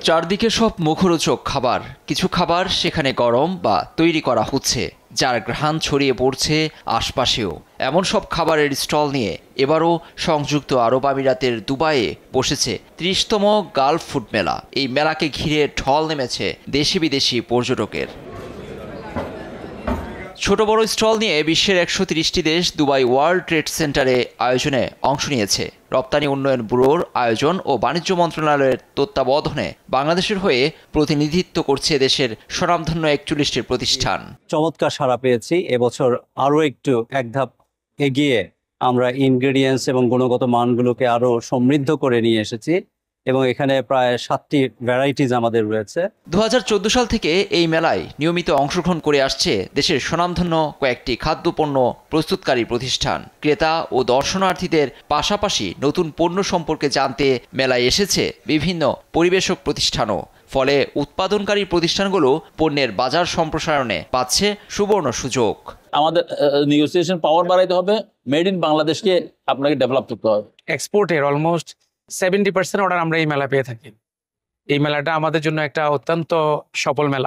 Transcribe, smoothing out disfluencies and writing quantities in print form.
চারদিকে সব মুখরোচক খাবার, কিছু খাবার সেখানে গরম বা তৈরি করা হচ্ছে, যার ঘ্রাণ ছড়িয়ে পড়ছে আশপাশেও। এমন সব খাবারের স্টল নিয়ে এবারও সংযুক্ত আরব আমিরাতের দুবাইয়ে বসেছে ৩০তম গালফ ফুড মেলা। এই মেলাকে ঘিরে ঢল নেমেছে দেশি বিদেশি পর্যটকের। ছোট বড় স্টল নিয়ে বিশ্বের ১৩০টি দেশ দুবাই ওয়ার্ল্ড ট্রেড সেন্টারে আয়োজনে অংশ নিয়েছে। রপ্তানি উন্নয়ন ব্যুরোর আয়োজন ও বাণিজ্য মন্ত্রণালয়ের তত্ত্বাবধানে বাংলাদেশের হয়ে প্রতিনিধিত্ব করছে দেশের স্বনামধন্য ৪১টি প্রতিষ্ঠান। চমৎকার সাড়া পেয়েছি। এবছর আরও একটু এক ধাপ এগিয়ে আমরা ইনগ্রেডিয়েন্টস এবং গুণগত মানগুলোকে আরও সমৃদ্ধ করে নিয়ে এসেছি এবং এখানে প্রায় ৭টি ভ্যারাইটিস আমাদের রয়েছে। ২০১৪ সাল থেকে এই মেলায় নিয়মিত অংশগ্রহণ করে আসছে দেশের স্বনামধন্য কয়েকটি খাদ্যপণ্য প্রস্তুতকারী প্রতিষ্ঠান। ক্রেতা ও দর্শনার্থীদের পাশাপাশি নতুন পণ্য সম্পর্কে জানতে মেলায় এসেছে বিভিন্ন পরিবেশক প্রতিষ্ঠানও। ফলে উৎপাদনকারী প্রতিষ্ঠানগুলো পণ্যের বাজার সম্প্রসারণে পাচ্ছে সুবর্ণ সুযোগ। আমাদের নেগোসিয়েশন পাওয়ার বাড়াইতে হবে, মেড ইন বাংলাদেশকে আপনাকে ডেভেলপ করতে হবে। এক্সপোর্টের অলমোস্ট 70% অর্ডার আমরা এই মেলা পেয়ে থাকি। এই মেলাটা আমাদের জন্য একটা অত্যন্ত সফল মেলা।